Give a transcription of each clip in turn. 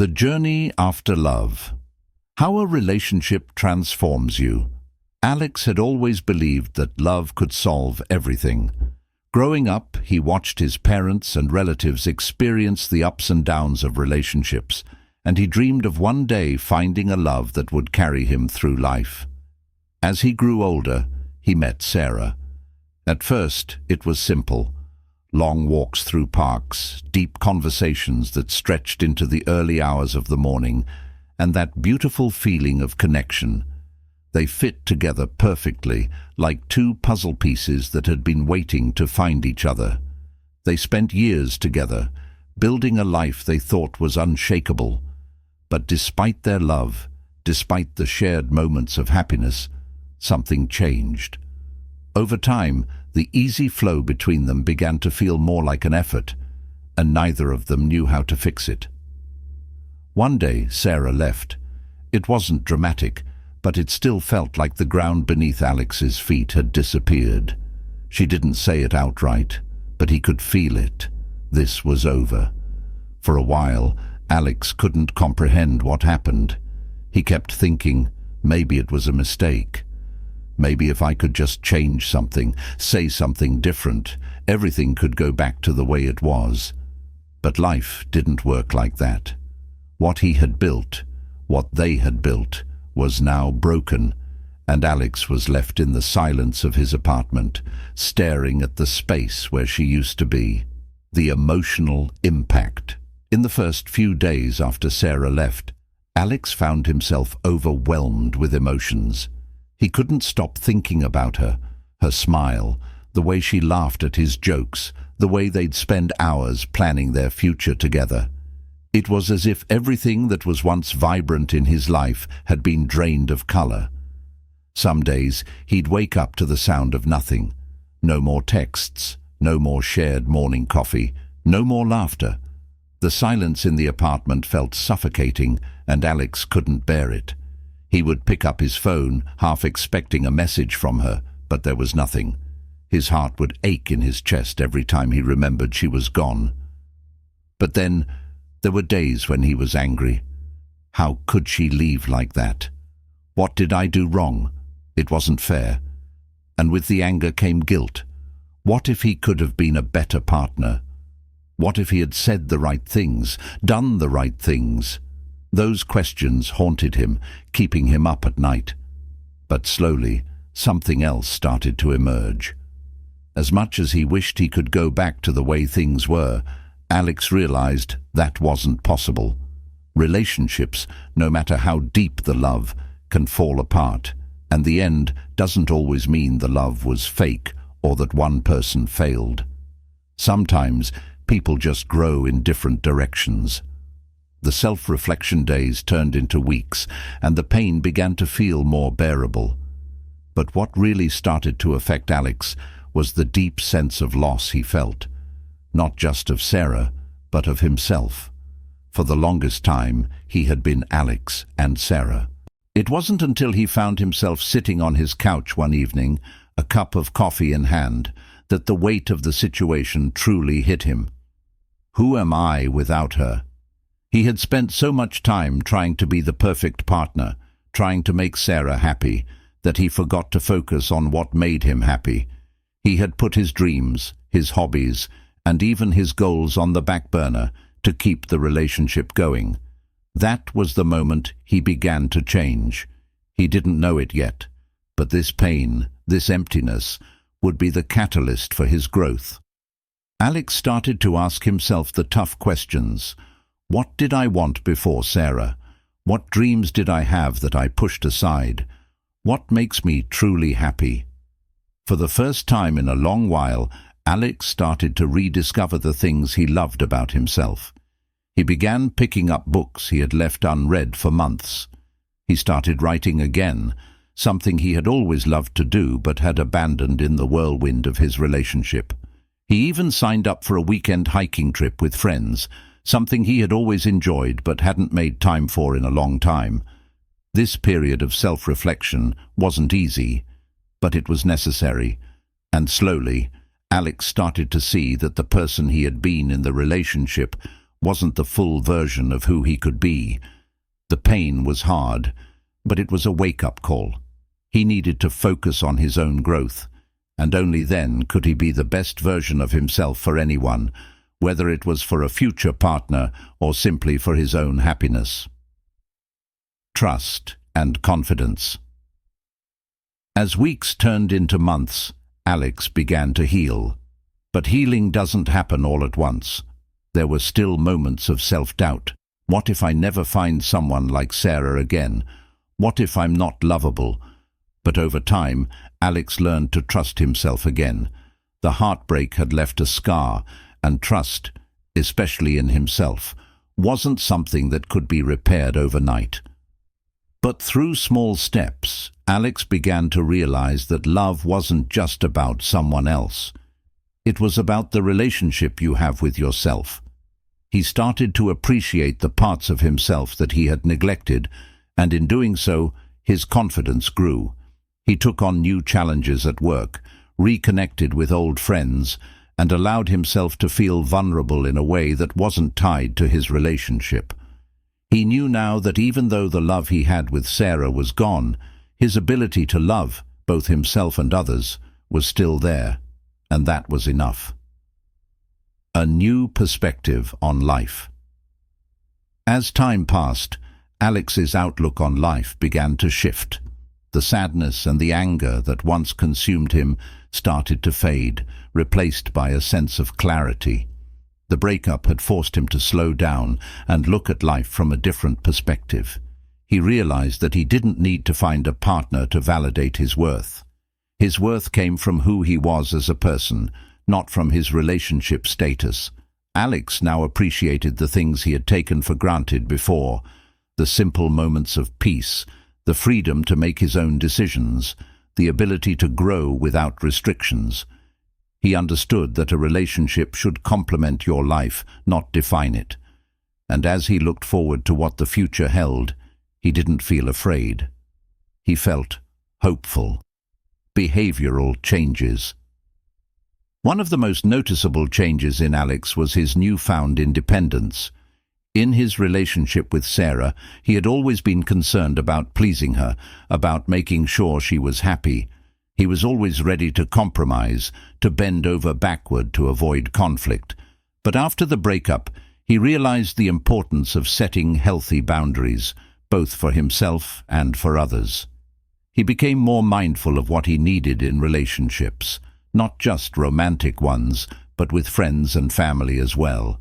The journey after love. How a relationship transforms you. Alex had always believed that love could solve everything. Growing up, he watched his parents and relatives experience the ups and downs of relationships, and he dreamed of one day finding a love that would carry him through life. As he grew older, he met Sarah. At first, it was simple. Long walks through parks, deep conversations that stretched into the early hours of the morning, and that beautiful feeling of connection. They fit together perfectly, like two puzzle pieces that had been waiting to find each other. They spent years together, building a life they thought was unshakable. But despite their love, despite the shared moments of happiness, something changed. Over time, the easy flow between them began to feel more like an effort, and neither of them knew how to fix it. One day, Sarah left. It wasn't dramatic, but it still felt like the ground beneath Alex's feet had disappeared. She didn't say it outright, but he could feel it. This was over. For a while, Alex couldn't comprehend what happened. He kept thinking, maybe it was a mistake. Maybe if I could just change something, say something different, everything could go back to the way it was. But life didn't work like that. What he had built, what they had built, was now broken, and Alex was left in the silence of his apartment, staring at the space where she used to be. The emotional impact. In the first few days after Sarah left, Alex found himself overwhelmed with emotions. He couldn't stop thinking about her, her smile, the way she laughed at his jokes, the way they'd spend hours planning their future together. It was as if everything that was once vibrant in his life had been drained of color. Some days he'd wake up to the sound of nothing. No more texts, no more shared morning coffee, no more laughter. The silence in the apartment felt suffocating, and Alex couldn't bear it. He would pick up his phone, half expecting a message from her, but there was nothing. His heart would ache in his chest every time he remembered she was gone. But then, there were days when he was angry. How could she leave like that? What did I do wrong? It wasn't fair. And with the anger came guilt. What if he could have been a better partner? What if he had said the right things, done the right things? Those questions haunted him, keeping him up at night. But slowly, something else started to emerge. As much as he wished he could go back to the way things were, Alex realized that wasn't possible. Relationships, no matter how deep the love, can fall apart, and the end doesn't always mean the love was fake or that one person failed. Sometimes people just grow in different directions. The self-reflection days turned into weeks, and the pain began to feel more bearable. But what really started to affect Alex was the deep sense of loss he felt, not just of Sarah, but of himself. For the longest time, he had been Alex and Sarah. It wasn't until he found himself sitting on his couch one evening, a cup of coffee in hand, that the weight of the situation truly hit him. Who am I without her? He had spent so much time trying to be the perfect partner, trying to make Sarah happy, that he forgot to focus on what made him happy. He had put his dreams, his hobbies, and even his goals on the back burner to keep the relationship going. That was the moment he began to change. He didn't know it yet, but this pain, this emptiness, would be the catalyst for his growth. Alex started to ask himself the tough questions. What did I want before Sarah? What dreams did I have that I pushed aside? What makes me truly happy? For the first time in a long while, Alex started to rediscover the things he loved about himself. He began picking up books he had left unread for months. He started writing again, something he had always loved to do but had abandoned in the whirlwind of his relationship. He even signed up for a weekend hiking trip with friends, something he had always enjoyed but hadn't made time for in a long time. This period of self-reflection wasn't easy, but it was necessary, and slowly, Alex started to see that the person he had been in the relationship wasn't the full version of who he could be. The pain was hard, but it was a wake-up call. He needed to focus on his own growth, and only then could he be the best version of himself for anyone, whether it was for a future partner or simply for his own happiness. Trust and confidence. As weeks turned into months, Alex began to heal. But healing doesn't happen all at once. There were still moments of self-doubt. What if I never find someone like Sarah again? What if I'm not lovable? But over time, Alex learned to trust himself again. The heartbreak had left a scar, and trust, especially in himself, wasn't something that could be repaired overnight. But through small steps, Alex began to realize that love wasn't just about someone else. It was about the relationship you have with yourself. He started to appreciate the parts of himself that he had neglected, and in doing so, his confidence grew. He took on new challenges at work, reconnected with old friends, and allowed himself to feel vulnerable in a way that wasn't tied to his relationship. He knew now that even though the love he had with Sarah was gone, his ability to love, both himself and others, was still there, and that was enough. A new perspective on life. As time passed, Alex's outlook on life began to shift. The sadness and the anger that once consumed him started to fade, replaced by a sense of clarity. The breakup had forced him to slow down and look at life from a different perspective. He realized that he didn't need to find a partner to validate his worth. His worth came from who he was as a person, not from his relationship status. Alex now appreciated the things he had taken for granted before: the simple moments of peace, the freedom to make his own decisions, the ability to grow without restrictions. He understood that a relationship should complement your life, not define it. And as he looked forward to what the future held, he didn't feel afraid. He felt hopeful. Behavioral changes. One of the most noticeable changes in Alex was his newfound independence. In his relationship with Sarah, he had always been concerned about pleasing her, about making sure she was happy. He was always ready to compromise, to bend over backward to avoid conflict. But after the breakup, he realized the importance of setting healthy boundaries, both for himself and for others. He became more mindful of what he needed in relationships, not just romantic ones, but with friends and family as well.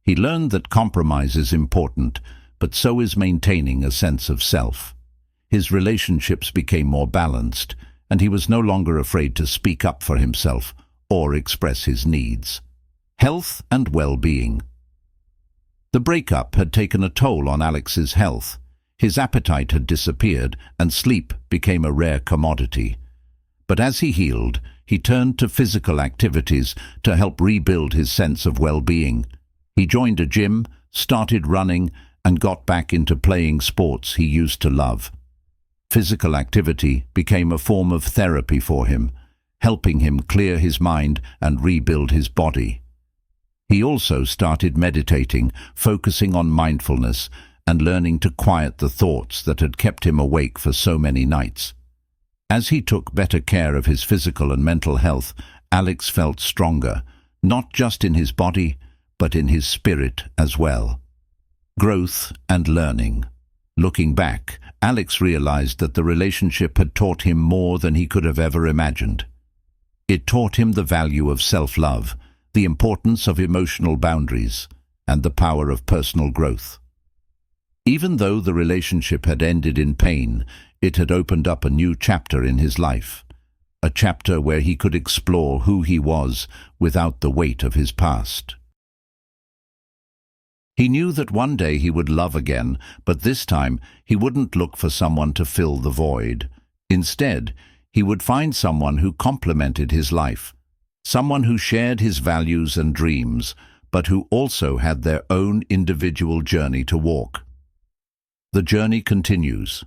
He learned that compromise is important, but so is maintaining a sense of self. His relationships became more balanced, and he was no longer afraid to speak up for himself or express his needs. Health and well-being. The breakup had taken a toll on Alex's health. His appetite had disappeared, and sleep became a rare commodity. But as he healed, he turned to physical activities to help rebuild his sense of well-being. He joined a gym, started running, and got back into playing sports he used to love. Physical activity became a form of therapy for him, helping him clear his mind and rebuild his body. He also started meditating, focusing on mindfulness, and learning to quiet the thoughts that had kept him awake for so many nights. As he took better care of his physical and mental health, Alex felt stronger, not just in his body, but in his spirit as well. Growth and learning. Looking back, Alex realized that the relationship had taught him more than he could have ever imagined. It taught him the value of self-love, the importance of emotional boundaries, and the power of personal growth. Even though the relationship had ended in pain, it had opened up a new chapter in his life, a chapter where he could explore who he was without the weight of his past. He knew that one day he would love again, but this time he wouldn't look for someone to fill the void. Instead, he would find someone who complemented his life, someone who shared his values and dreams, but who also had their own individual journey to walk. The journey continues.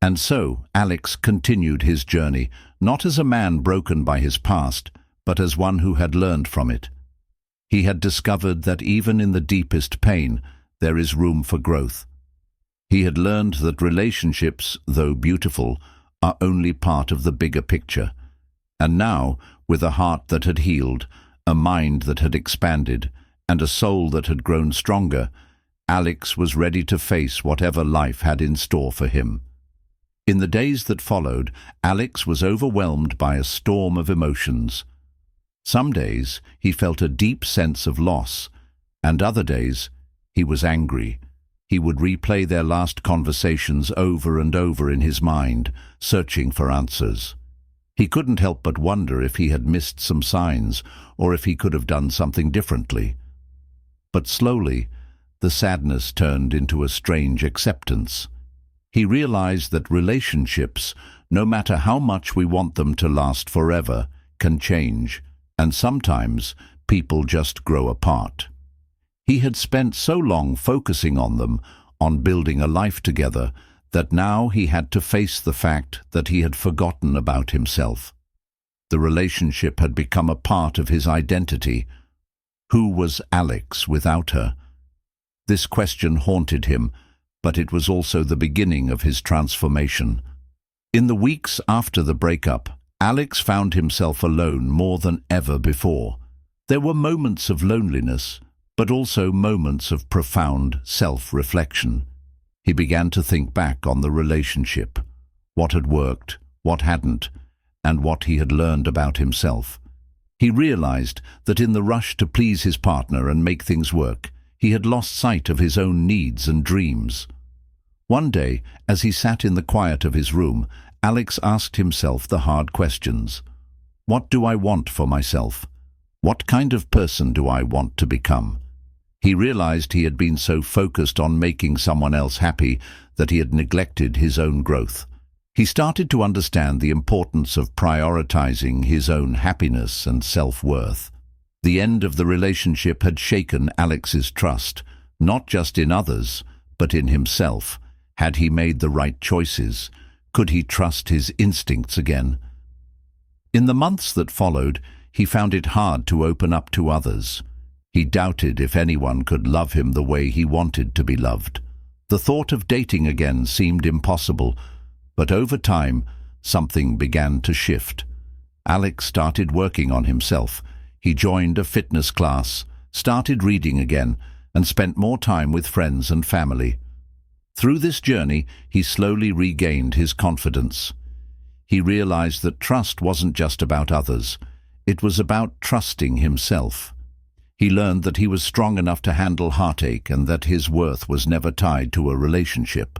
And so, Alex continued his journey, not as a man broken by his past, but as one who had learned from it. He had discovered that even in the deepest pain, there is room for growth. He had learned that relationships, though beautiful, are only part of the bigger picture. And now, with a heart that had healed, a mind that had expanded, and a soul that had grown stronger, Alex was ready to face whatever life had in store for him. In the days that followed, Alex was overwhelmed by a storm of emotions. Some days he felt a deep sense of loss, and other days he was angry. He would replay their last conversations over and over in his mind, searching for answers. He couldn't help but wonder if he had missed some signs, or if he could have done something differently. But slowly, the sadness turned into a strange acceptance. He realized that relationships, no matter how much we want them to last forever, can change, and sometimes people just grow apart. He had spent so long focusing on them, on building a life together, that now he had to face the fact that he had forgotten about himself. The relationship had become a part of his identity. Who was Alex without her? This question haunted him, but it was also the beginning of his transformation. In the weeks after the breakup, Alex found himself alone more than ever before. There were moments of loneliness, but also moments of profound self-reflection. He began to think back on the relationship, what had worked, what hadn't, and what he had learned about himself. He realized that in the rush to please his partner and make things work, he had lost sight of his own needs and dreams. One day, as he sat in the quiet of his room, Alex asked himself the hard questions. What do I want for myself? What kind of person do I want to become? He realized he had been so focused on making someone else happy that he had neglected his own growth. He started to understand the importance of prioritizing his own happiness and self-worth. The end of the relationship had shaken Alex's trust, not just in others, but in himself. Had he made the right choices? Could he trust his instincts again? In the months that followed, he found it hard to open up to others. He doubted if anyone could love him the way he wanted to be loved. The thought of dating again seemed impossible, but over time, something began to shift. Alex started working on himself. He joined a fitness class, started reading again, and spent more time with friends and family. Through this journey, he slowly regained his confidence. He realized that trust wasn't just about others. It was about trusting himself. He learned that he was strong enough to handle heartache and that his worth was never tied to a relationship.